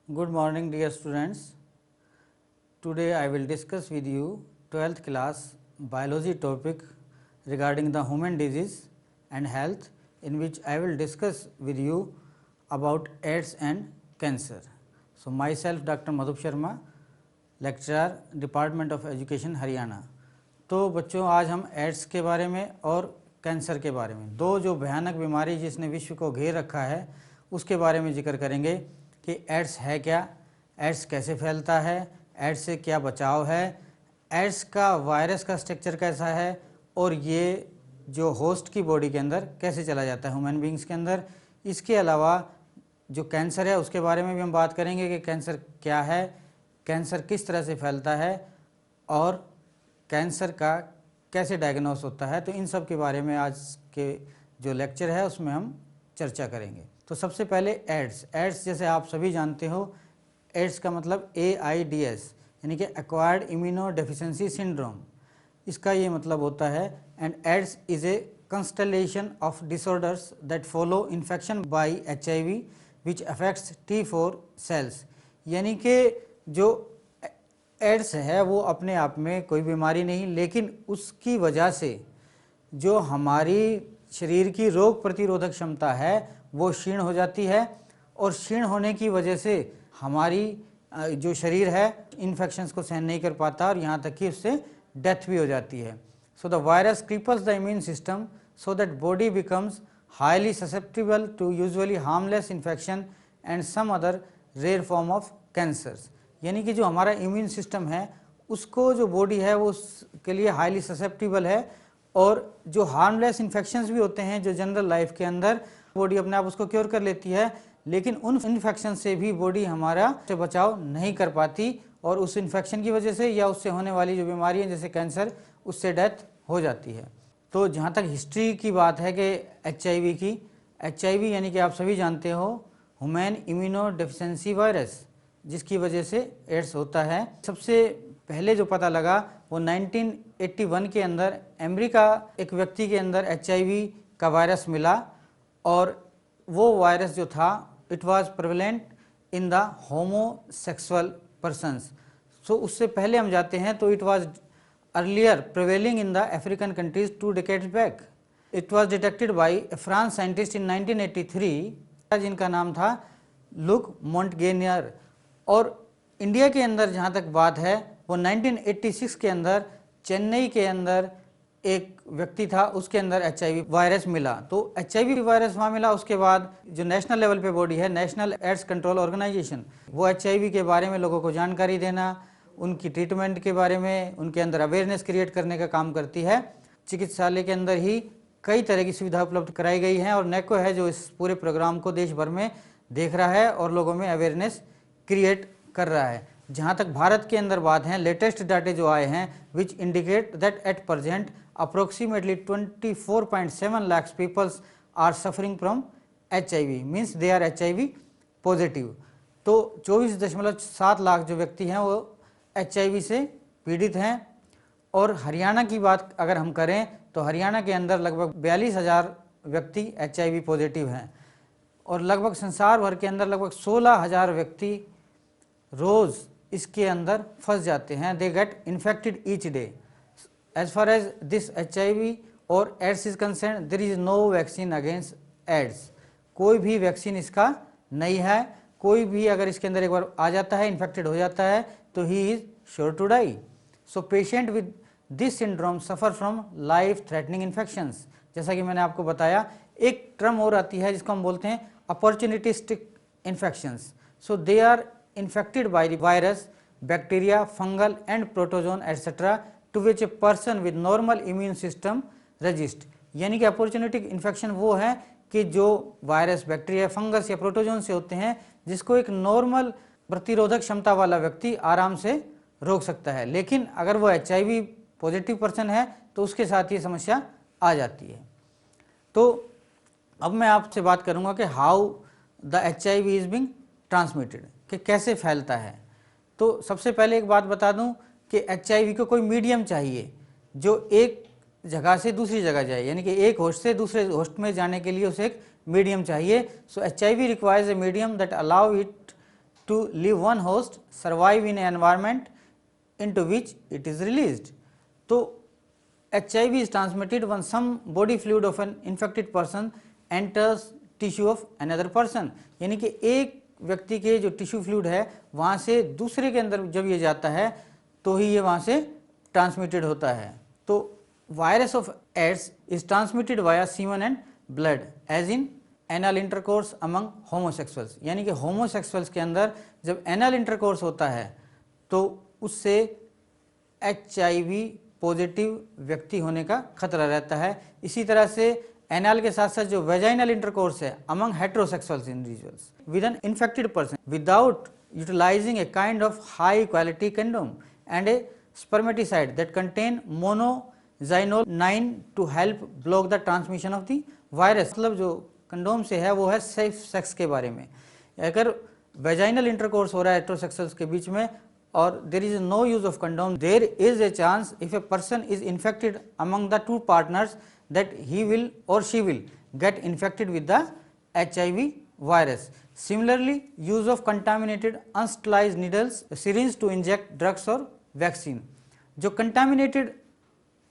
Good morning dear students. Today I will discuss with you 12th class biology topic regarding the human disease and health, in which I will discuss with you about AIDS and cancer. So, myself Dr. Madhup Sharma, lecturer Department of Education Haryana. तो बच्चों आज हम ads के बारे में और cancer के बारे में, दो जो भयानक बीमारी जिसने विश्व को घेर रखा है उसके बारे में जिक्र करेंगे कि एड्स है क्या, एड्स कैसे फैलता है, एड्स से क्या बचाव है, एड्स का वायरस का स्ट्रक्चर कैसा है और ये जो होस्ट की बॉडी के अंदर कैसे चला जाता है ह्यूमन बींग्स के अंदर। इसके अलावा जो कैंसर है उसके बारे में भी हम बात करेंगे कि कैंसर क्या है, कैंसर किस तरह से फैलता है और कैंसर का कैसे डायग्नोस होता है। तो इन सब के बारे में आज के जो लेक्चर है उसमें हम चर्चा करेंगे। तो सबसे पहले एड्स, एड्स जैसे आप सभी जानते हो, एड्स का मतलब AIDS यानी कि एक्वायर्ड इम्यूनो डेफिशिएंसी सिंड्रोम, इसका ये मतलब होता है। And AIDS is a constellation of disorders that follow infection by HIV which affects T4 cells. यानी कि जो एड्स है वो अपने आप में कोई बीमारी नहीं, लेकिन उसकी वजह से जो हमारी शरीर की रोग प्रतिरोधक क्षमता है वो क्षीण हो जाती है और क्षीण होने की वजह से हमारी जो शरीर है इन्फेक्शंस को सहन नहीं कर पाता और यहाँ तक कि उससे डेथ भी हो जाती है। So the virus cripples the immune system so that body becomes highly susceptible to usually harmless infection and some other rare form of cancers. यानी कि जो हमारा इम्यून सिस्टम है उसको जो बॉडी है वो उसके लिए हाईली ससेप्टिबल है और जो हार्मलेस इन्फेक्शंस भी होते हैं जो जनरल लाइफ के अंदर बॉडी अपने आप उसको क्योर कर लेती है, लेकिन उन इन्फेक्शन से भी बॉडी हमारा से बचाव नहीं कर पाती और उस इन्फेक्शन की वजह से या उससे होने वाली जो बीमारी है जैसे कैंसर उससे डेथ हो जाती है। तो जहाँ तक हिस्ट्री की बात है कि HIV की, HIV यानी कि आप सभी जानते हो ह्यूमन इम्यूनो डेफिशिएंसी वायरस, जिसकी वजह से एड्स होता है। सबसे पहले जो पता लगा वो 1981 के अंदर अमेरिका एक व्यक्ति के अंदर HIV का वायरस मिला और वो वायरस जो था it was prevalent in the homosexual persons. So उससे पहले हम जाते हैं तो it was earlier prevailing in the African countries 2 decades बैक। It was detected by a France scientist in 1983 जिनका नाम था लुक मोंटगेनियर। और इंडिया के अंदर जहाँ तक बात है वो 1986 के अंदर चेन्नई के अंदर एक व्यक्ति था उसके अंदर HIV वायरस मिला। तो HIV वायरस वहाँ मिला। उसके बाद जो नेशनल लेवल पे बॉडी है नेशनल एड्स कंट्रोल ऑर्गेनाइजेशन, वो HIV के बारे में लोगों को जानकारी देना, उनकी ट्रीटमेंट के बारे में उनके अंदर अवेयरनेस क्रिएट करने का काम करती है। चिकित्सालय के अंदर ही कई तरह की सुविधा उपलब्ध कराई गई हैं और नेको है जो इस पूरे प्रोग्राम को देश भर में देख रहा है और लोगों में अवेयरनेस क्रिएट कर रहा है। जहाँ तक भारत के अंदर बात है, लेटेस्ट डाटे जो आए हैं which indicate that at present approximately 24.7 lakhs peoples are suffering from HIV, means they are HIV positive. तो 24.7 लाख जो व्यक्ति हैं वो HIV से पीड़ित हैं। और हरियाणा की बात अगर हम करें तो हरियाणा के अंदर लगभग 42,000 व्यक्ति HIV पॉजिटिव हैं और लगभग संसार भर के अंदर लगभग 16,000 व्यक्ति रोज़ इसके अंदर फंस जाते हैं। They get infected each day. As far as this HIV और AIDS is concern there is no vaccine against AIDS. कोई भी वैक्सीन इसका नहीं है। कोई भी अगर इसके अंदर एक बार आ जाता है, इन्फेक्टेड हो जाता है तो he is sure to die. So patient with this syndrome suffer from life threatening infections. जैसा कि मैंने आपको बताया, एक टर्म और आती है जिसको हम बोलते हैं opportunistic infections. So they are infected by the virus, bacteria, fungal and protozoan etc. to which a person with normal immune system resist। यानी कि अपॉर्चुनिटिक इन्फेक्शन वो है कि जो वायरस, बैक्टीरिया, फंगस या प्रोटोजोन से होते हैं जिसको एक नॉर्मल प्रतिरोधक क्षमता वाला व्यक्ति आराम से रोक सकता है, लेकिन अगर वो HIV पॉजिटिव पर्सन है तो उसके साथ ये समस्या आ जाती है। तो अब मैं आपसे बात करूंगा कि how the HIV is being transmitted, कि कैसे फैलता है। तो सबसे पहले एक बात बता दूं कि HIV को कोई मीडियम चाहिए जो एक जगह से दूसरी जगह जाए, यानी कि एक होस्ट से दूसरे होस्ट में जाने के लिए उसे एक मीडियम चाहिए। सो HIV requires a medium that allow it to leave one host survive in an environment into which it is released. तो HIV is transmitted when some body fluid of an infected person enters tissue of another person, यानी कि एक व्यक्ति के जो tissue fluid है वहाँ से दूसरे के अंदर जब ये जाता है तो ही ये वहाँ से ट्रांसमिटेड होता है। तो virus of AIDS is transmitted via semen and blood as in anal intercourse among homosexuals, यानी कि होमोसेक्सुअल्स के अंदर जब एनल इंटरकोर्स होता है तो उससे HIV पॉजिटिव व्यक्ति होने का खतरा रहता है। इसी तरह से एनल के साथ साथ जो वेजाइनल इंटरकोर्स है among heterosexuals individuals with an infected person without utilizing a kind of high quality condom and a spermicide that contain nonoxynol 9 to help block the transmission of the virus. मतलब जो condom से है वो है safe sex के बारे में। अगर वेजाइनल इंटरकोर्स हो रहा है हेटेरोसेक्सुअल्स के बीच में और there is no use of condom, there is a chance if a person is infected among the two partners that he will or she will get infected with the HIV virus. Similarly, use of contaminated unsterilized needles, syringe to inject drugs or vaccine. जो contaminated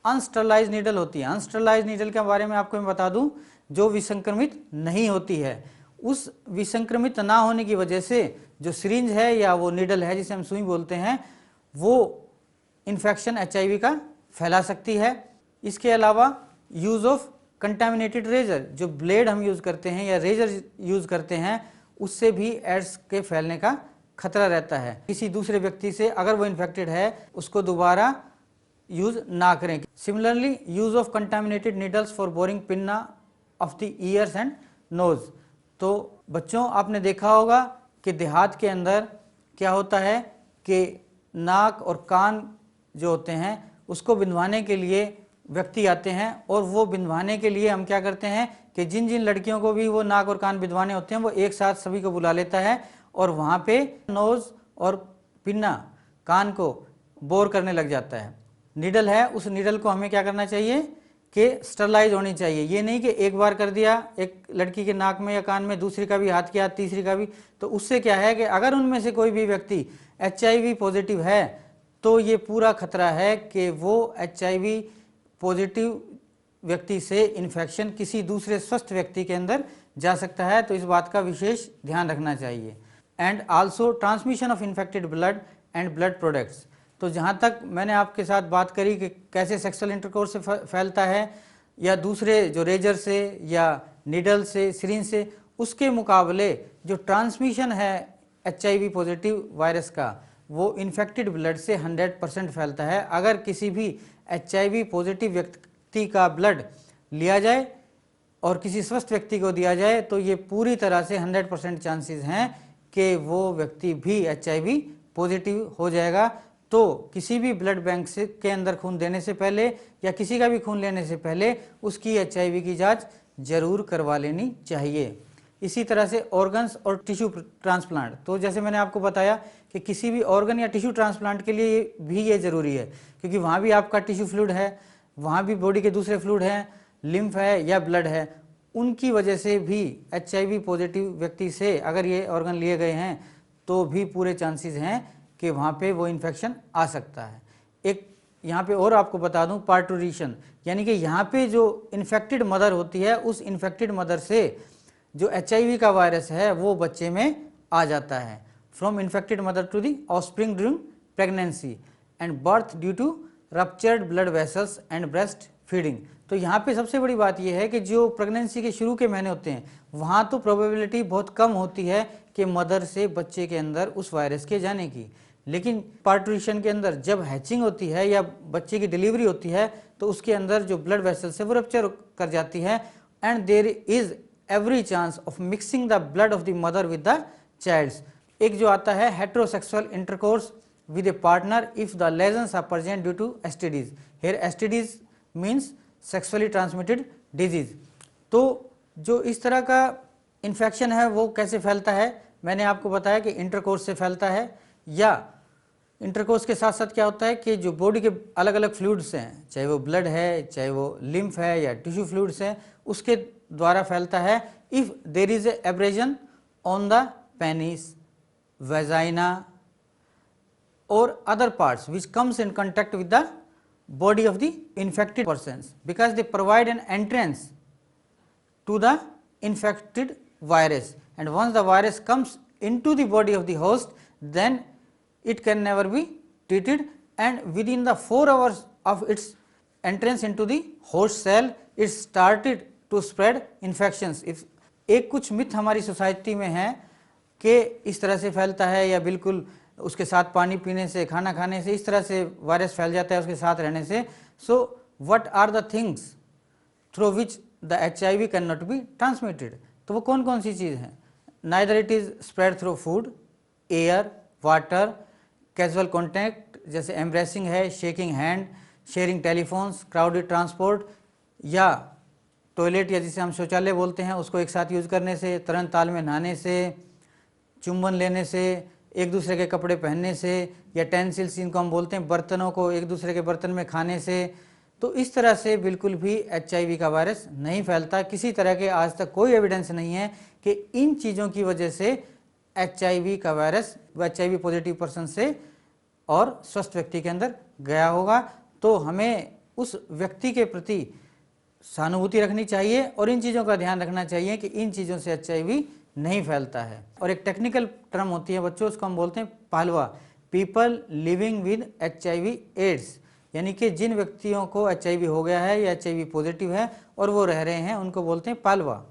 unsterilized needle होती है, unsterilized needle के बारे में आपको मैं बता दूं, जो विसंक्रमित नहीं होती है, उस विसंक्रमित ना होने की वजह से जो सिरिंज है या वो नीडल है जिसे हम सुई बोलते हैं वो इन्फेक्शन HIV का फैला सकती है। इसके अलावा यूज़ ऑफ कंटामिनेटेड रेजर, जो ब्लेड हम यूज़ करते हैं या रेजर यूज़ करते हैं उससे भी एड्स के फैलने का खतरा रहता है। किसी दूसरे व्यक्ति से अगर वो इन्फेक्टेड है उसको दोबारा यूज़ ना करें। Similarly use of contaminated needles for boring pinna of the ears and nose. तो बच्चों आपने देखा होगा कि देहात के अंदर क्या होता है कि नाक और कान जो होते हैं उसको बिंदवाने के लिए व्यक्ति आते हैं और वो बिंदवाने के लिए हम क्या करते हैं कि जिन जिन लड़कियों को भी वो नाक और कान बिंदवाने होते हैं वो एक साथ सभी को बुला लेता है और वहाँ पे नोज़ और पिन्ना कान को बोर करने लग जाता है। नीडल है, उस नीडल को हमें क्या करना चाहिए कि स्टरलाइज होनी चाहिए। ये नहीं कि एक बार कर दिया एक लड़की के नाक में या कान में, दूसरी का भी हाथ किया, तीसरी का भी, तो उससे क्या है कि अगर उनमें से कोई भी व्यक्ति HIV पॉजिटिव है तो ये पूरा खतरा है कि वो HIV पॉजिटिव व्यक्ति से इन्फेक्शन किसी दूसरे स्वस्थ व्यक्ति के अंदर जा सकता है। तो इस बात का विशेष ध्यान रखना चाहिए। And also transmission of infected blood and blood products. तो जहाँ तक मैंने आपके साथ बात करी कि कैसे सेक्सुअल इंटरकोर्स से फैलता है या दूसरे जो रेजर से या नीडल से, सिरिंज से, उसके मुकाबले जो ट्रांसमिशन है HIV पॉजिटिव वायरस का वो इन्फेक्टेड ब्लड से 100% फैलता है। अगर किसी भी HIV पॉजिटिव व्यक्ति का ब्लड लिया जाए और किसी स्वस्थ व्यक्ति को दिया जाए तो ये पूरी तरह से 100% चांसेस हैं कि वो व्यक्ति भी HIV पॉजिटिव हो जाएगा। तो किसी भी ब्लड बैंक से के अंदर खून देने से पहले या किसी का भी खून लेने से पहले उसकी HIV की जांच जरूर करवा लेनी चाहिए। इसी तरह से ऑर्गन्स और टिश्यू ट्रांसप्लांट, तो जैसे मैंने आपको बताया कि किसी भी ऑर्गन या टिश्यू ट्रांसप्लांट के लिए भी ये ज़रूरी है क्योंकि वहाँ भी आपका टिश्यू फ्लूइड है, वहाँ भी बॉडी के दूसरे फ्लूइड हैं, लिम्फ है या ब्लड है, उनकी वजह से भी HIV पॉजिटिव व्यक्ति से अगर ये ऑर्गन लिए गए हैं तो भी पूरे चांसेस हैं कि वहाँ पे वो इन्फेक्शन आ सकता है। एक यहाँ पे और आपको बता दूँ पार्टूरिशन, यानी कि यहाँ पे जो इन्फेक्टेड मदर होती है उस इन्फेक्टेड मदर से जो HIV का वायरस है वो बच्चे में आ जाता है। From infected mother to the offspring during pregnancy and birth due to ruptured blood vessels and breast feeding. तो यहाँ पे सबसे बड़ी बात यह है कि जो प्रेगनेंसी के शुरू के महीने होते हैं वहाँ तो प्रोबेबिलिटी बहुत कम होती है कि मदर से बच्चे के अंदर उस वायरस के जाने की, लेकिन पार्टूरिशन के अंदर जब हैचिंग होती है या बच्चे की डिलीवरी होती है तो उसके अंदर जो ब्लड वेसल्स है वो रप्चर कर जाती है and there is every chance of mixing the blood of the mother with the child's. एक जो आता है heterosexual intercourse with a partner if the lesions are present due to STDs। Here STDs means sexually transmitted disease. तो जो इस तरह का infection है वो कैसे फैलता है, मैंने आपको बताया कि इंटरकोर्स से फैलता है, या इंटरकोर्स के साथ साथ क्या होता है कि जो बॉडी के अलग अलग फ्लूइड्स हैं, चाहे वो ब्लड है, चाहे वो लिम्फ है या टिश्यू फ्लूइड्स हैं, उसके द्वारा फैलता है। If there is a abrasion on the penis vagina or other parts which comes in contact with the body of the infected persons, because they provide an entrance to the infected virus, and once the virus comes into the body of the host, then it can never be treated, and within the 4 hours of its entrance into the host cell, it started to spread infections. If एक कुछ myth हमारी society में है कि इस तरह से फैलता है, या बिल्कुल उसके साथ पानी पीने से, खाना खाने से इस तरह से वायरस फैल जाता है उसके साथ रहने से. So what are the things through which the HIV can not be transmitted? तो वो कौन कौन सी चीज़ हैं? Neither it is spread through food, air, water, casual contact जैसे एम्ब्रेसिंग है, shaking hand, sharing telephones, crowded transport, या टॉयलेट या जिसे हम शौचालय बोलते हैं उसको एक साथ यूज़ करने से, तरन ताल में नहाने से, चुंबन लेने से, एक दूसरे के कपड़े पहनने से, या टेंसिल्स जिनको हम बोलते हैं बर्तनों को एक दूसरे के बर्तन में खाने से. तो इस तरह से बिल्कुल भी HIV का वायरस नहीं फैलता. किसी तरह के आज तक कोई एविडेंस नहीं है कि इन चीज़ों की वजह से HIV का वायरस HIV पॉजिटिव पर्सन से और स्वस्थ व्यक्ति के अंदर गया होगा. तो हमें उस व्यक्ति के प्रति सहानुभूति रखनी चाहिए और इन चीज़ों का ध्यान रखना चाहिए कि इन चीज़ों से HIV नहीं फैलता है. और एक टेक्निकल टर्म होती है बच्चों, उसको हम बोलते हैं पालवा, people living with HIV AIDS, यानी कि जिन व्यक्तियों को HIV हो गया है या HIV पॉजिटिव है और वो रह रहे हैं उनको बोलते हैं पालवा.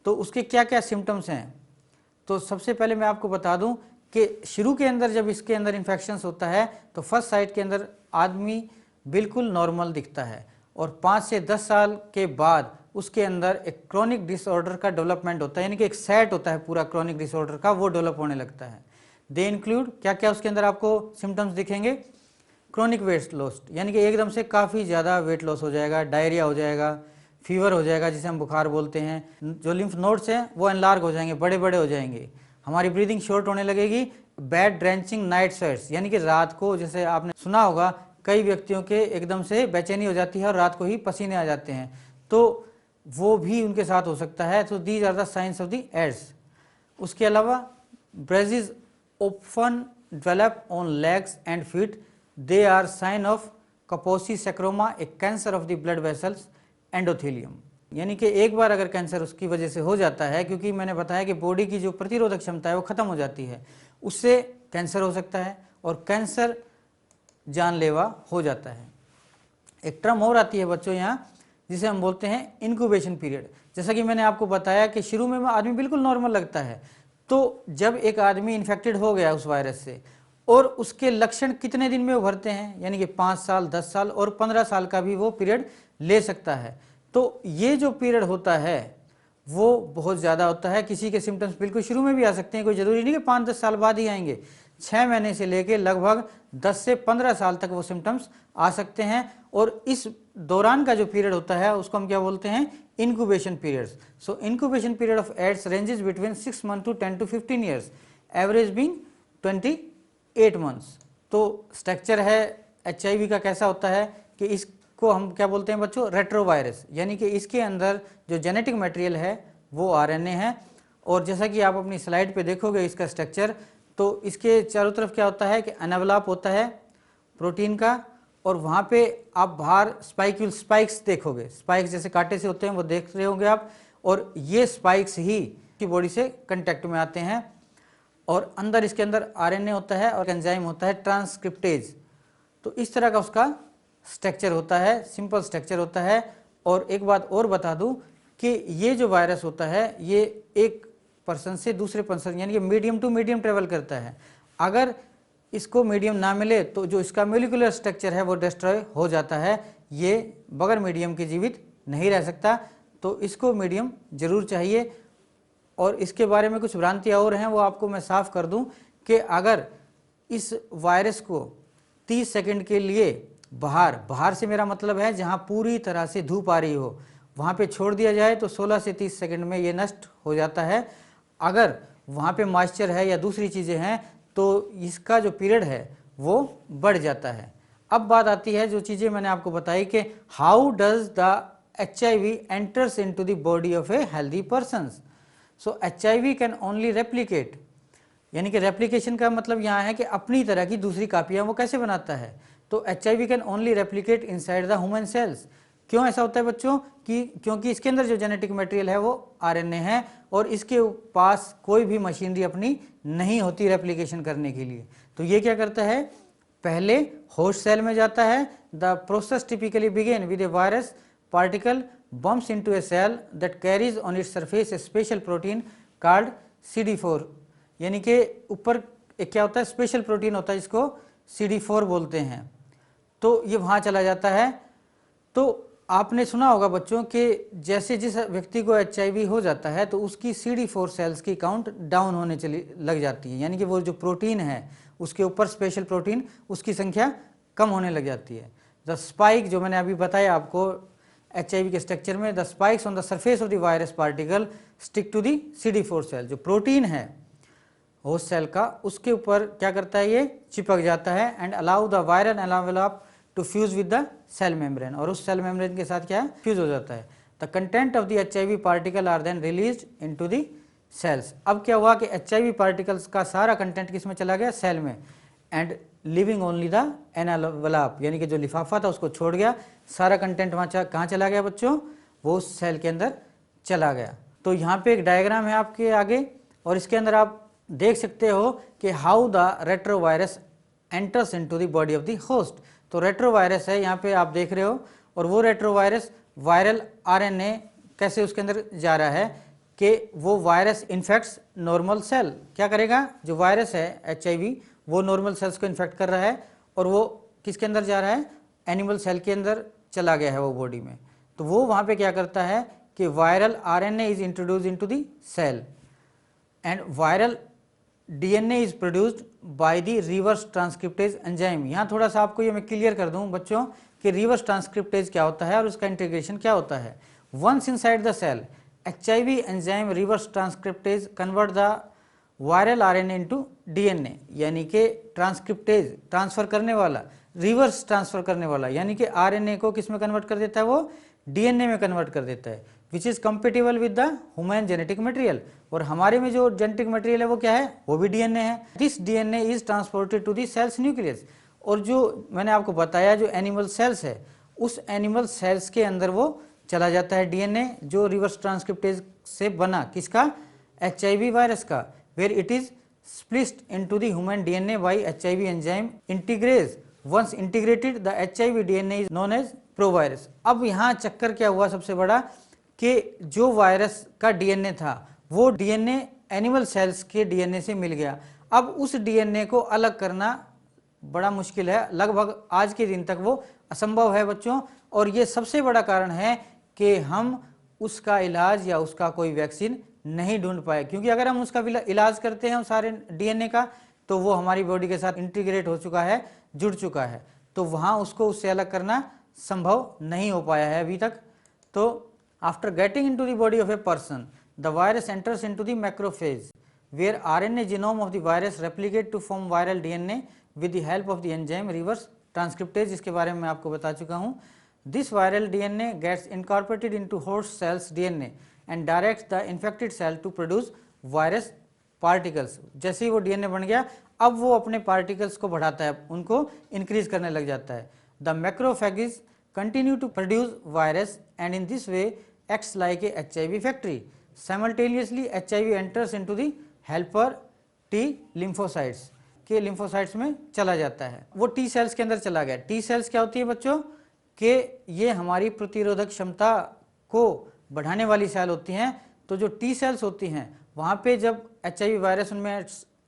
तो उसके क्या क्या सिम्टम्स हैं? तो सबसे पहले मैं आपको बता दूं कि शुरू के अंदर जब इसके अंदर इन्फेक्शंस होता है तो फर्स्ट साइट के अंदर आदमी बिल्कुल नॉर्मल दिखता है, और 5 से 10 साल के बाद उसके अंदर एक क्रोनिक डिसऑर्डर का डेवलपमेंट होता है, यानी कि एक सेट होता है पूरा क्रोनिक डिसऑर्डर का, वो डेवलप होने लगता है. दे इंक्लूड क्या क्या उसके अंदर आपको सिम्टम्स दिखेंगे? क्रोनिक वेट लॉस, यानी कि एकदम से काफ़ी ज़्यादा वेट लॉस हो जाएगा, डायरिया हो जाएगा, फीवर हो जाएगा जिसे हम बुखार बोलते हैं, जो लिम्फ नोड्स हैं वो एनलार्ज हो जाएंगे, बड़े बड़े हो जाएंगे, हमारी ब्रीदिंग शॉर्ट होने लगेगी, बैड ड्रेंचिंग नाइट स्वेट्स, यानी कि रात को जैसे आपने सुना होगा कई व्यक्तियों के एकदम से बेचैनी हो जाती है और रात को ही पसीने आ जाते हैं, तो वो भी उनके साथ हो सकता है. तो these are the science of the AIDS. उसके अलावा bruises often develop on legs and feet, they are sign of Kaposi sarcoma, a cancer of the blood vessels endothelium. यानी कि एक बार अगर कैंसर उसकी वजह से हो जाता है, क्योंकि मैंने बताया कि बॉडी की जो प्रतिरोधक क्षमता है वो खत्म हो जाती है, उससे कैंसर हो सकता है और कैंसर जानलेवा हो जाता है. एक टर्म और आती है बच्चों यहाँ जिसे हम बोलते हैं इंक्यूबेशन पीरियड. जैसा कि मैंने आपको बताया कि शुरू में आदमी बिल्कुल नॉर्मल लगता है, तो जब एक आदमी इन्फेक्टेड हो गया उस वायरस से और उसके लक्षण कितने दिन में उभरते हैं, यानी कि 5 साल, 10 साल और 15 साल का भी वो पीरियड ले सकता है. तो ये जो पीरियड होता है वो बहुत ज़्यादा होता है. किसी के सिम्टम्स बिल्कुल शुरू में भी आ सकते हैं, कोई ज़रूरी नहीं कि 5-10 साल बाद ही आएंगे. 6 महीने से लेके लगभग 10 से 15 साल तक वो सिम्टम्स आ सकते हैं, और इस दौरान का जो पीरियड होता है उसको हम क्या बोलते हैं? Incubation periods. So incubation period of AIDS ranges between 6 month to 10 to 15 years, average being 28 months. तो स्ट्रक्चर है HIV का कैसा होता है कि इसको हम क्या बोलते हैं बच्चों? रेट्रोवायरस, यानी कि इसके अंदर जो जेनेटिक मटेरियल है वो RNA है, और जैसा कि आप अपनी स्लाइड पे देखोगे इसका स्ट्रक्चर, तो इसके चारों तरफ क्या होता है कि एनवलप होता है प्रोटीन का, और वहाँ पे आप बाहर स्पाइक्स देखोगे, स्पाइक्स जैसे कांटे से होते हैं वो देख रहे होंगे आप, और ये स्पाइक्स ही की बॉडी से कांटेक्ट में आते हैं, और अंदर इसके अंदर RNA होता है और एंजाइम होता है ट्रांसक्रिप्टेज. तो इस तरह का उसका स्ट्रक्चर होता है, सिंपल स्ट्रक्चर होता है. और एक बात और बता दूं कि ये जो वायरस होता है ये एक पर्सन से दूसरे पर्सन यानी कि मीडियम टू मीडियम ट्रेवल करता है. अगर इसको मीडियम ना मिले तो जो इसका मोलिकुलर स्ट्रक्चर है वो डिस्ट्रॉय हो जाता है, ये बगैर मीडियम के जीवित नहीं रह सकता. तो इसको मीडियम जरूर चाहिए. और इसके बारे में कुछ भ्रांतियाँ और हैं, वो आपको मैं साफ कर दूं कि अगर इस वायरस को 30 सेकंड के लिए बाहर से मेरा मतलब है जहां पूरी तरह से धूप आ रही हो, वहां पे छोड़ दिया जाए तो 16 से 30 सेकंड में ये नष्ट हो जाता है. अगर वहां पे मॉइस्चर है या दूसरी चीज़ें हैं तो इसका जो पीरियड है वो बढ़ जाता है. अब बात आती है जो चीज़ें मैंने आपको बताई कि how does the HIV enters into the body of a healthy person. So HIV can only replicate यानी कि रेप्लिकेशन का मतलब यहाँ है कि अपनी तरह की दूसरी कापियाँ वो कैसे बनाता है। तो HIV can only replicate inside the human cells. क्यों ऐसा होता है बच्चों कि क्योंकि इसके अंदर जो जेनेटिक मटेरियल है वो RNA है और इसके पास कोई भी मशीनरी अपनी नहीं होती रेप्लिकेशन करने के लिए। तो ये क्या करता है, पहले होस्ट सेल में जाता है। The process typically begin with a virus particle bumps into a cell that carries on its surface a special protein called CD4। यानी कि ऊपर एक क्या होता है, स्पेशल प्रोटीन होता है जिसको CD4 बोलते हैं। तो ये वहाँ चला जाता है। तो आपने सुना होगा बच्चों कि जैसे जिस व्यक्ति को HIV हो जाता है तो उसकी CD4 सेल्स की काउंट डाउन होने चली लग जाती है, यानी कि वो जो प्रोटीन है उसके ऊपर स्पेशल प्रोटीन उसकी संख्या कम होने लग जाती है। द स्पाइक, जो मैंने अभी बताया आपको HIV के स्ट्रक्चर में, the spikes on the surface of the virus particle stick to the CD4 cell. जो प्रोटीन है होस्ट सेल का उसके ऊपर क्या करता है, ये चिपक जाता है and allow the viral envelope to fuse with the cell membrane, और उस सेल मेम्ब्रेन के साथ क्या है, फ्यूज हो जाता है। The content of the HIV particle are then released into the cells. अब क्या हुआ कि HIV पार्टिकल्स का सारा कंटेंट किस में चला गया, सेल में, and living only the envelope, यानी कि जो लिफाफा था उसको छोड़ गया, सारा कंटेंट वहाँ कहाँ चला गया बच्चों, वो सेल के अंदर चला गया। तो यहाँ पे एक डायग्राम है आपके आगे और इसके अंदर आप देख सकते हो कि how the retrovirus enters into the body of the host. तो रेट्रोवायरस है यहाँ पे आप देख रहे हो, और वो रेट्रोवायरस वायरल RNA कैसे उसके अंदर जा रहा है कि वो वायरस इन्फेक्ट्स नॉर्मल सेल। क्या करेगा, जो वायरस है HIV वो नॉर्मल सेल्स को इन्फेक्ट कर रहा है और वो किसके अंदर जा रहा है, एनिमल सेल के अंदर चला गया है वो बॉडी में। तो वो वहाँ पे क्या करता है कि viral RNA is introduce into the cell and viral DNA is produced by the reverse transcriptase enzyme. यहाँ थोड़ा सा आपको ये मैं क्लियर कर दूँ बच्चों कि रिवर्स ट्रांसक्रिप्टेज क्या होता है और उसका इंटीग्रेशन क्या होता है। Once inside the cell HIV enzyme reverse transcriptase convert the viral RNA into DNA, यानी कि ट्रांसक्रिप्टेज ट्रांसफर करने वाला, रिवर्स ट्रांसफर करने वाला, यानी कि RNA को किस में कन्वर्ट कर देता है, वो DNA में कन्वर्ट कर देता है, which is compatible with the human genetic material. और हमारे में जो जेनेटिक मटेरियल है वो क्या है, वो भी DNA है। This DNA is transported to the cell's nucleus. और जो मैंने आपको बताया जो एनिमल सेल्स है उस एनिमल सेल्स के अंदर वो चला जाता है DNA, जो रिवर्स ट्रांसक्रिप्टेज से बना, किसका, HIV वायरस का, where it is spliced into the human DNA by HIV enzyme integrase. Once integrated, the HIV DNA is known as provirus. अब यहाँ चक्कर क्या हुआ सबसे बड़ा कि जो वायरस का DNA था वो DNA एनिमल सेल्स के DNA से मिल गया। अब उस DNA को अलग करना बड़ा मुश्किल है, लगभग आज के दिन तक वो असंभव है बच्चों। और ये सबसे बड़ा कारण है कि हम उसका इलाज या उसका कोई वैक्सीन नहीं ढूंढ पाए, क्योंकि अगर हम उसका इलाज करते हैं सारे DNA का तो वो हमारी बॉडी के साथ इंटीग्रेट हो चुका है, जुड़ चुका है, तो वहाँ उसको उससे अलग करना संभव नहीं हो पाया है अभी तक। तो after getting into the body of a person the virus enters into the macrophage where RNA genome of the virus replicate to form viral DNA with the help of the enzyme reverse transcriptase. इसके बारे में मैं आपको बता चुका हूँ। This viral DNA gets incorporated into host cells DNA and directs the infected cell to produce virus particles। जैसे ही वो DNA बन गया अब वो अपने पार्टिकल्स को बढ़ाता है, उनको इंक्रीज करने लग जाता है। The macrophages continue to produce virus and in this way acts like a HIV factory. Simultaneously HIV enters into the helper T lymphocytes के lymphocytes में चला जाता है, वो T सेल्स के अंदर चला गया। T सेल्स क्या होती है बच्चों कि ये हमारी प्रतिरोधक क्षमता को बढ़ाने वाली सेल होती हैं। तो जो T सेल्स होती हैं वहाँ पे जब HIV वायरस उनमें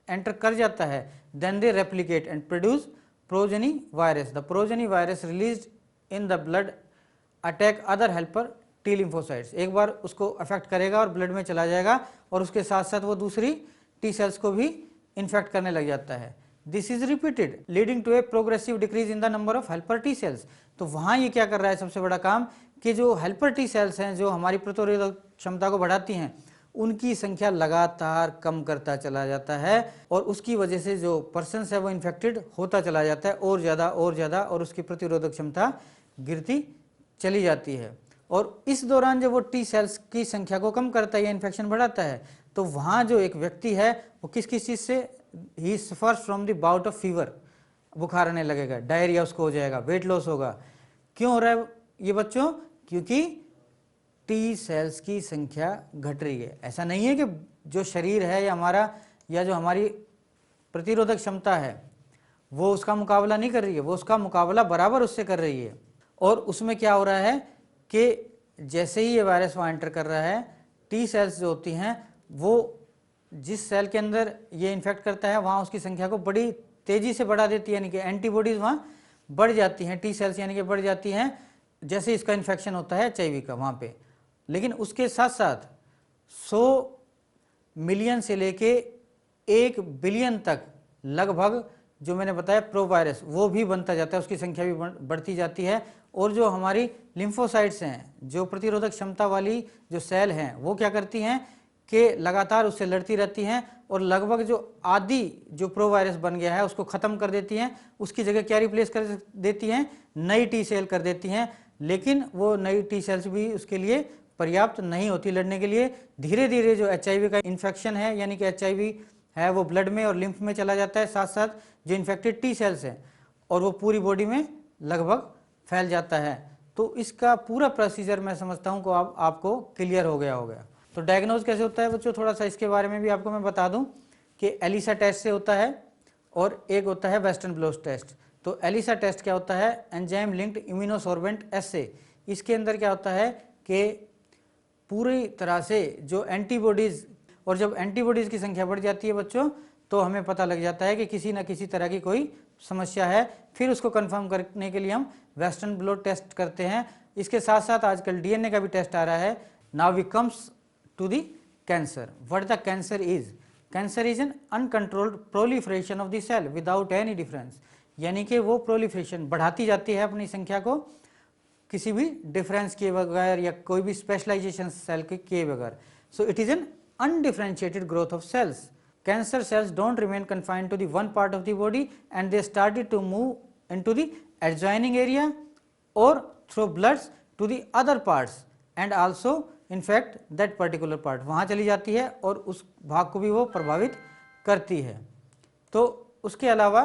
एंटर कर जाता है then they replicate and produce progeny virus. The progeny virus released in the blood attack other helper T lymphocytes. एक बार उसको अफेक्ट करेगा और ब्लड में चला जाएगा और उसके साथ साथ वो दूसरी T सेल्स को भी इन्फेक्ट करने लग जाता है। This is repeated leading to a progressive decrease in the number of helper T cells. तो वहाँ ये क्या कर रहा है सबसे बड़ा काम कि जो हेल्पर T सेल्स हैं जो हमारी प्रतिरोधक क्षमता को बढ़ाती हैं उनकी संख्या लगातार कम करता चला जाता है और उसकी वजह से जो पर्सन है वो इन्फेक्टेड होता चला जाता है और ज़्यादा और उसकी प्रतिरोधक क्षमता गिरती चली जाती है। और इस दौरान जब वो T सेल्स की संख्या को कम करता है या इन्फेक्शन बढ़ाता है तो वहाँ जो एक व्यक्ति है वो किस किस चीज़ से, ही suffers from the bout of fever, बुखार आने लगेगा, डायरिया उसको हो जाएगा, वेट लॉस होगा। क्यों हो रहा है ये बच्चों? क्योंकि टी सेल्स की संख्या घट रही है। ऐसा नहीं है कि जो शरीर है या हमारा, या जो हमारी प्रतिरोधक क्षमता है वो उसका मुकाबला नहीं कर रही है, वो उसका मुकाबला बराबर उससे कर रही है। और उसमें क्या हो रहा है कि जैसे ही ये वायरस वहाँ एंटर कर रहा है, टी सेल्स जो होती हैं वो जिस सेल के अंदर ये इन्फेक्ट करता है वहाँ उसकी संख्या को बड़ी तेज़ी से बढ़ा देती है, यानी कि एंटीबॉडीज़ वहाँ बढ़ जाती हैं, टी सेल्स यानी कि बढ़ जाती हैं जैसे इसका इन्फेक्शन होता है HIV का वहाँ पे। लेकिन उसके साथ साथ 100 मिलियन से लेके 1 बिलियन तक लगभग जो मैंने बताया प्रोवायरस वो भी बनता जाता है, उसकी संख्या भी बढ़ती जाती है। और जो हमारी लिम्फोसाइट्स हैं, जो प्रतिरोधक क्षमता वाली जो सेल हैं, वो क्या करती हैं कि लगातार उससे लड़ती रहती हैं और लगभग जो आदि जो प्रोवायरस बन गया है उसको ख़त्म कर देती हैं, उसकी जगह क्या रिप्लेस कर देती हैं? नई टी सेल कर देती हैं। लेकिन वो नई टी सेल्स भी उसके लिए पर्याप्त नहीं होती लड़ने के लिए। धीरे धीरे जो HIV का इन्फेक्शन है, यानी कि HIV है, वो ब्लड में और लिम्फ में चला जाता है, साथ साथ जो इन्फेक्टेड टी सेल्स हैं, और वो पूरी बॉडी में लगभग फैल जाता है। तो इसका पूरा प्रोसीजर मैं समझता हूँ को आपको क्लियर हो गया होगा। तो डायग्नोज कैसे होता है बच्चों, थोड़ा सा इसके बारे में भी आपको मैं बता दूं कि एलिसा टेस्ट से होता है और एक होता है वेस्टर्न ब्लॉट टेस्ट। तो एलिसा टेस्ट क्या होता है? एंजाइम लिंक्ड इम्यूनोसॉर्बेंट एस्से। इसके अंदर क्या होता है कि पूरी तरह से जो एंटीबॉडीज़, और जब एंटीबॉडीज़ की संख्या बढ़ जाती है बच्चों तो हमें पता लग जाता है कि किसी न किसी तरह की कोई समस्या है। फिर उसको कंफर्म करने के लिए हम वेस्टर्न ब्लॉट टेस्ट करते हैं। इसके साथ साथ आजकल DNA का भी टेस्ट आ रहा है। Now we comes to the cancer. What the cancer is? Cancer is an uncontrolled proliferation of the cell without any difference. यानी कि वो proliferation बढ़ाती जाती है अपनी संख्या को किसी भी डिफरेंस के बगैर या कोई भी स्पेशलाइजेशन सेल के किए बगैर। So it is an undifferentiated growth of cells. Cancer cells don't remain confined to the one part of the body and they started to move into the adjoining area or through bloods to the other parts and also in fact that particular part, वहाँ चली जाती है और उस भाग को भी वो प्रभावित करती है। तो उसके अलावा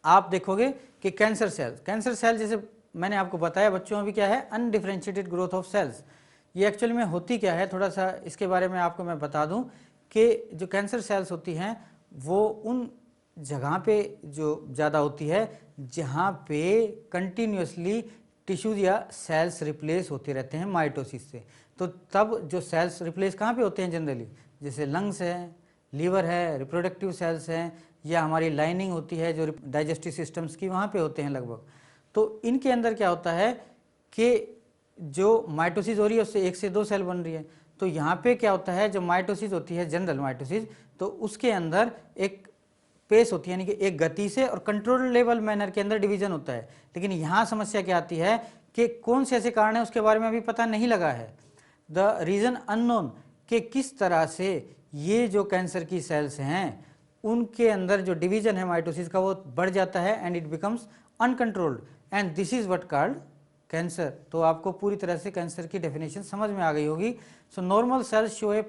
आप देखोगे कि कैंसर सेल जैसे मैंने आपको बताया बच्चों भी क्या है, अनडिफरेंशिएटेड ग्रोथ ऑफ सेल्स। ये एक्चुअली में होती क्या है, थोड़ा सा इसके बारे में आपको मैं बता दूं कि जो कैंसर सेल्स होती हैं वो उन जगह पे जो ज़्यादा होती है जहाँ पे कंटिन्यूसली टिश्यूज या सेल्स रिप्लेस होते रहते हैं माइटोसिस से। तो तब जो सेल्स रिप्लेस कहाँ पे होते हैं जनरली, जैसे लंग्स है, लीवर है, रिप्रोडक्टिव सेल्स हैं, या हमारी लाइनिंग होती है जो डाइजेस्टिव सिस्टम्स की, वहाँ पे होते हैं लगभग। तो इनके अंदर क्या होता है कि जो माइटोसिस हो रही है उससे 1 से 2 सेल बन रही है। तो यहाँ पे क्या होता है, जो माइटोसिस होती है जनरल माइटोसिस, तो उसके अंदर एक पेस होती है, यानी कि एक गति से और कंट्रोल लेवल मैनर के अंदर डिवीजन होता है। लेकिन यहाँ समस्या क्या आती है कि कौन से ऐसे कारण है उसके बारे में अभी पता नहीं लगा है, द रीज़न अननोन, कि किस तरह से ये जो कैंसर की सेल्स हैं उनके अंदर जो डिवीजन है माइटोसिस का वो बढ़ जाता है and it becomes uncontrolled and this is what called cancer. तो आपको पूरी तरह से कैंसर की डेफिनेशन समझ में आ गई होगी। So normal sales show A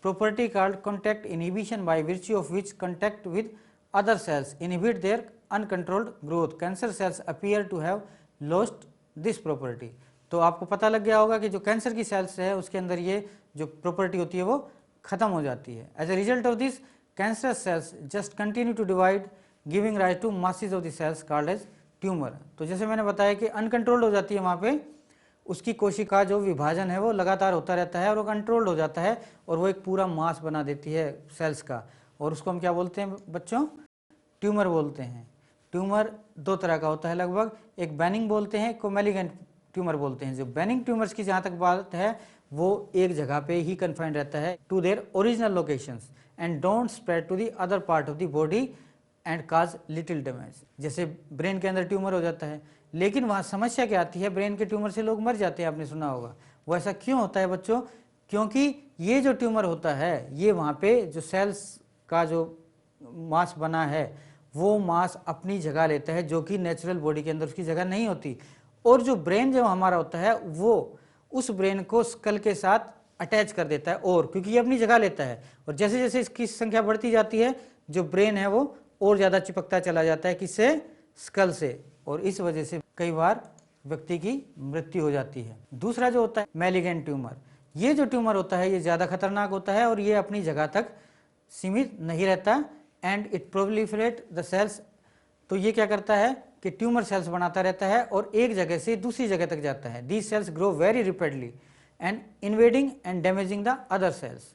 property called contact inhibition by virtue of which contact with other cells inhibit their uncontrolled growth. Cancer cells appear to have lost this property. तो आपको पता लग गया होगा कि जो कैंसर की सेल्स है उसके अंदर ये जो प्रॉपर्टी होती है वो खत्म हो जाती है। As a result of this cancer cells just continue to divide giving rise to masses of the cells called as tumour. तो जैसे मैंने बताया कि अनकंट्रोल्ड हो जाती है, वहाँ पे उसकी कोशिका जो विभाजन है वो लगातार होता रहता है और वो कंट्रोल्ड हो जाता है और वो एक पूरा मास बना देती है सेल्स का, और उसको हम क्या बोलते हैं बच्चों, ट्यूमर बोलते हैं। ट्यूमर 2 तरह का होता है लगभग, एक बेनिंग बोलते हैं, एक को मैलिगेंट ट्यूमर बोलते हैं। जो बेनिंग ट्यूमर्स की जहाँ तक बात है वो एक जगह पे ही कन्फाइंड रहता है to their original locations and don't spread to the other part of the body and cause little damage. जैसे ब्रेन के अंदर ट्यूमर हो जाता है, लेकिन वहाँ समस्या क्या आती है, ब्रेन के ट्यूमर से लोग मर जाते हैं, आपने सुना होगा। वो ऐसा क्यों होता है बच्चों, क्योंकि ये जो ट्यूमर होता है ये वहाँ पे जो सेल्स का जो मास बना है वो मास अपनी जगह लेता है जो कि नेचुरल बॉडी के अंदर उसकी जगह नहीं होती। और जो ब्रेन जो हमारा होता है वो उस ब्रेन को स्कल के साथ अटैच कर देता है, और क्योंकि ये अपनी जगह लेता है, और जैसे जैसे इसकी संख्या बढ़ती जाती है जो ब्रेन है वो और ज़्यादा चिपकता चला जाता है किससे, स्कल से, और इस वजह से कई बार व्यक्ति की मृत्यु हो जाती है। दूसरा जो होता है मैलिगेंट ट्यूमर, ये जो ट्यूमर होता है ये ज़्यादा खतरनाक होता है और ये अपनी जगह तक सीमित नहीं रहता, and it proliferate the cells. तो ये क्या करता है कि ट्यूमर सेल्स बनाता रहता है और एक जगह से दूसरी जगह तक जाता है। These cells grow very rapidly and invading and damaging the other sales.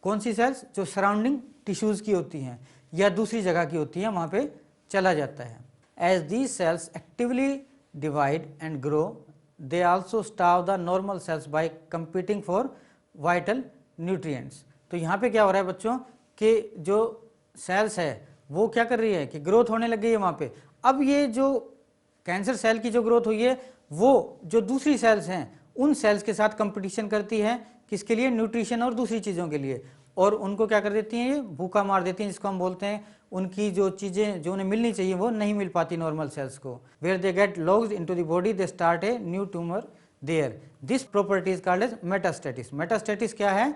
कौन सी सेल्स, जो सराउंडिंग टिश्यूज़ की होती हैं या दूसरी जगह की होती हैं, वहाँ पे चला जाता है। As these cells actively divide and grow, they also starve the normal cells by competing for vital nutrients. तो यहाँ पे क्या हो रहा है बच्चों कि जो सेल्स है वो क्या कर रही है कि ग्रोथ होने लग गई है वहाँ पे। अब ये जो कैंसर सेल की जो ग्रोथ हुई है वो जो दूसरी सेल्स हैं उन सेल्स के साथ कंपटीशन करती है, किसके लिए, न्यूट्रिशन और दूसरी चीज़ों के लिए, और उनको क्या कर देती हैं, ये भूखा मार देती हैं, जिसको हम बोलते हैं उनकी जो चीज़ें जो उन्हें मिलनी चाहिए वो नहीं मिल पाती नॉर्मल सेल्स को। Where they get lodged into the body, they start a new tumour there. This property is called as metastasis. Metastasis क्या है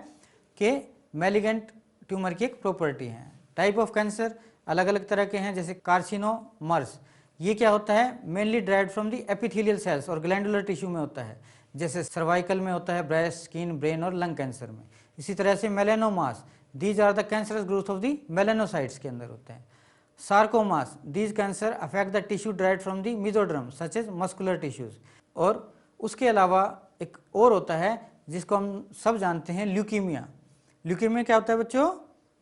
कि मैलिगेंट ट्यूमर की एक प्रॉपर्टी है। टाइप ऑफ कैंसर अलग अलग तरह के हैं, जैसे कार्सिनोमर्स, ये क्या होता है, mainly derived from the epithelial cells और ग्लैंडुलर टिश्यू में होता है, जैसे सर्वाइकल में होता है, ब्रेस्ट, स्किन, ब्रेन और लंग कैंसर में। इसी तरह से melanomas, these are the cancerous growth of the melanocytes के अंदर होते हैं। Sarcomas, these cancer affect the tissue derived from the mesoderm such as muscular tissues. और उसके अलावा एक और होता है जिसको हम सब जानते हैं, ल्यूकीमिया। ल्यूकीमिया क्या होता है बच्चों,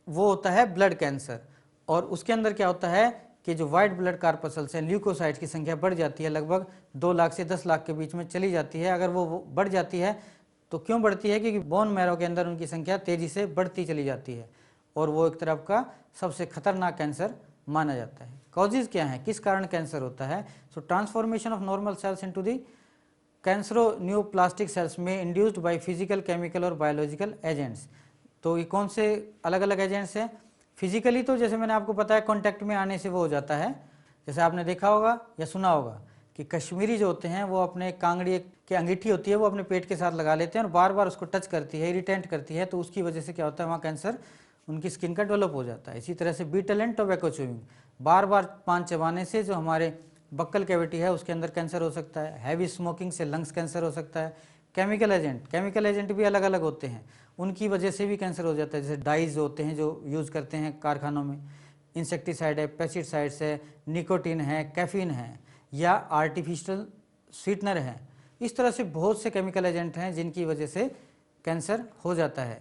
वो होता है ब्लड कैंसर, और उसके अंदर क्या होता है कि जो वाइट ब्लड कार्पसल्स हैं, ल्यूकोसाइट्स की संख्या बढ़ जाती है, लगभग 2 लाख से 10 लाख के बीच में चली जाती है। अगर वो बढ़ जाती है तो क्यों बढ़ती है, क्योंकि बोन मैरो के अंदर उनकी संख्या तेज़ी से बढ़ती चली जाती है, और वो एक तरफ का सबसे खतरनाक कैंसर माना जाता है। कॉजेज़ क्या हैं, किस कारण कैंसर होता है, so transformation of normal cells into the cancerous neoplastic cells में इंड्यूस्ड बाय फिजिकल, केमिकल और बायोलॉजिकल एजेंट्स। तो ये कौन से अलग अलग एजेंट्स हैं, फिजिकली तो जैसे मैंने आपको बताया कॉन्टैक्ट में आने से वो हो जाता है, जैसे आपने देखा होगा या सुना होगा कि कश्मीरी जो होते हैं वो अपने कांगड़ी की अंगीठी होती है वो अपने पेट के साथ लगा लेते हैं और बार बार उसको टच करती है, इरिटेंट करती है, तो उसकी वजह से क्या होता है वहाँ कैंसर उनकी स्किन का डेवलप हो जाता है। इसी तरह से बीटल एंड टोबैको च्यूइंग, बार बार पान चबाने से जो हमारे बक्कल कैविटी है उसके अंदर कैंसर हो सकता है। हैवी स्मोकिंग से लंग्स कैंसर हो सकता है। केमिकल एजेंट भी अलग अलग होते हैं, उनकी वजह से भी कैंसर हो जाता है, जैसे डाइज होते हैं जो यूज़ करते हैं कारखानों में, इंसेक्टिसाइड है, पेस्टिसाइड्स है, निकोटीन है, कैफीन है, या आर्टिफिशियल स्वीटनर है। इस तरह से बहुत से केमिकल एजेंट हैं जिनकी वजह से कैंसर हो जाता है।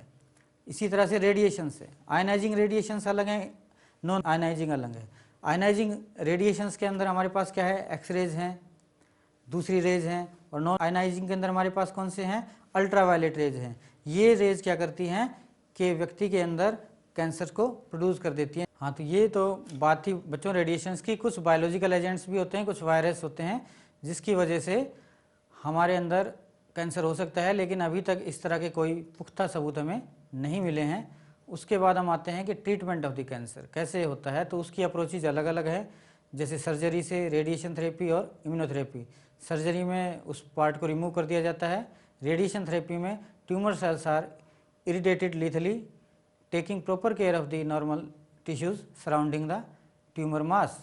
इसी तरह से रेडिएशन से, आयनाइजिंग रेडिएशंस अलग हैं, नॉन आयनाइजिंग अलग है। आयनाइजिंग रेडिएशंस के अंदर हमारे पास क्या है, एक्सरेज हैं, दूसरी रेज हैं, और नॉन आयनाइजिंग के अंदर हमारे पास कौन से हैं, अल्ट्रावायलेट रेज हैं। ये रेज क्या करती हैं कि व्यक्ति के अंदर कैंसर को प्रोड्यूस कर देती हैं। हाँ, तो ये तो बात थी बच्चों रेडिएशंस की। कुछ बायोलॉजिकल एजेंट्स भी होते हैं, कुछ वायरस होते हैं जिसकी वजह से हमारे अंदर कैंसर हो सकता है, लेकिन अभी तक इस तरह के कोई पुख्ता सबूत हमें नहीं मिले हैं। उसके बाद हम आते हैं कि ट्रीटमेंट ऑफ द कैंसर कैसे होता है, तो उसकी अप्रोचेज अलग अलग है, जैसे सर्जरी से, रेडिएशन थेरेपी और इम्यूनोथेरेपी। सर्जरी में उस पार्ट को रिमूव कर दिया जाता है, रेडिएशन थेरेपी में tumour cells are irradiated lethally, taking proper care of the normal tissues surrounding the tumor mass.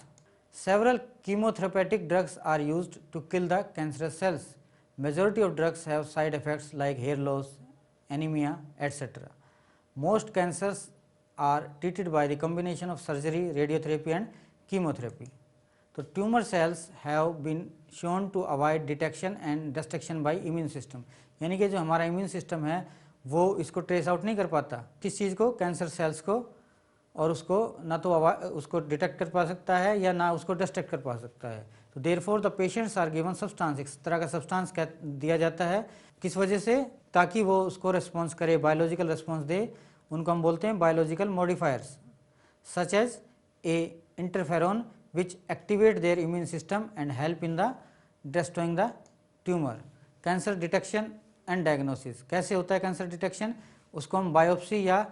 Several chemotherapeutic drugs are used to kill the cancerous cells. Majority of drugs have side effects like hair loss, anemia, etc. Most cancers are treated by the combination of surgery, radiotherapy and chemotherapy. So tumor cells have been shown to avoid detection and destruction by immune system. यानी कि जो हमारा immune system है वो इसको trace out नहीं कर पाता किस चीज़ को, कैंसर सेल्स को, और उसको ना तो उसको डिटेक्ट कर पा सकता है या ना उसको डिस्ट्रैक्ट कर पा सकता है। तो therefore the patients are given substance, इस तरह का सब्सटेंस दिया जाता है, किस वजह से, ताकि वो उसको रिस्पॉन्स करे, बायोलॉजिकल रिस्पॉन्स दे। उनको हम बोलते हैं biological modifiers such as a interferon which activate their immune system and help in the destroying the tumour. Cancer detection and diagnosis, कैसे होता है कैंसर डिटेक्शन, उसको हम बायोप्सी या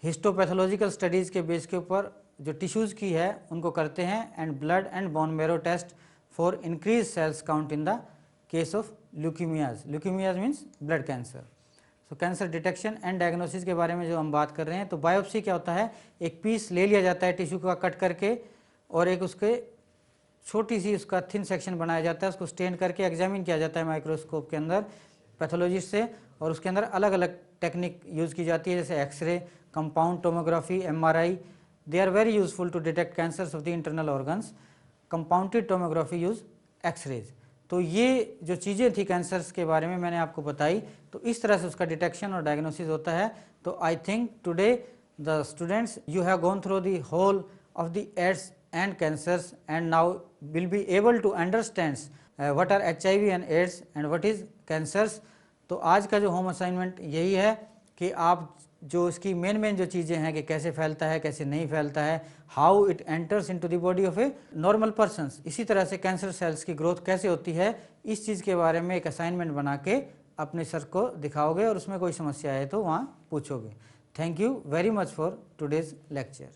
हिस्टोपैथोलॉजिकल स्टडीज़ के बेस के ऊपर जो टिश्यूज़ की है उनको करते हैं, and blood and bone marrow test for increase cells count in the case of leukaemias. Leukaemias means blood cancer. So cancer detection and diagnosis के बारे में जो हम बात कर रहे हैं, तो बायोप्सी क्या होता है, एक पीस ले लिया जाता है टिश्यू का कट करके और एक उसके छोटी सी उसका थिन सेक्शन बनाया जाता है, उसको स्टेन करके एग्जामिन किया जाता है माइक्रोस्कोप के अंदर पैथोलॉजिस्ट से, और उसके अंदर अलग अलग टेक्निक यूज़ की जाती है जैसे X-ray, compound tomography, MRI. They are very useful to detect cancers of the internal organs. Compounded tomography use X-rays. तो ये जो चीज़ें थी कैंसर्स के बारे में मैंने आपको बताई, तो इस तरह से उसका डिटेक्शन और डायग्नोसिस होता है. तो I think today the students you have gone through the whole of the AIDS and cancers and now will be able to understand what are HIV and AIDS and what is cancers. तो आज का जो home assignment यही है कि आप जो इसकी मेन जो चीज़ें हैं कि कैसे फैलता है, कैसे नहीं फैलता है, how it enters into the body of a normal person, इसी तरह से कैंसर सेल्स की ग्रोथ कैसे होती है, इस चीज़ के बारे में एक असाइनमेंट बना के अपने सर को दिखाओगे और उसमें कोई समस्या है तो वहाँ पूछोगे. Thank you very much for today's lecture.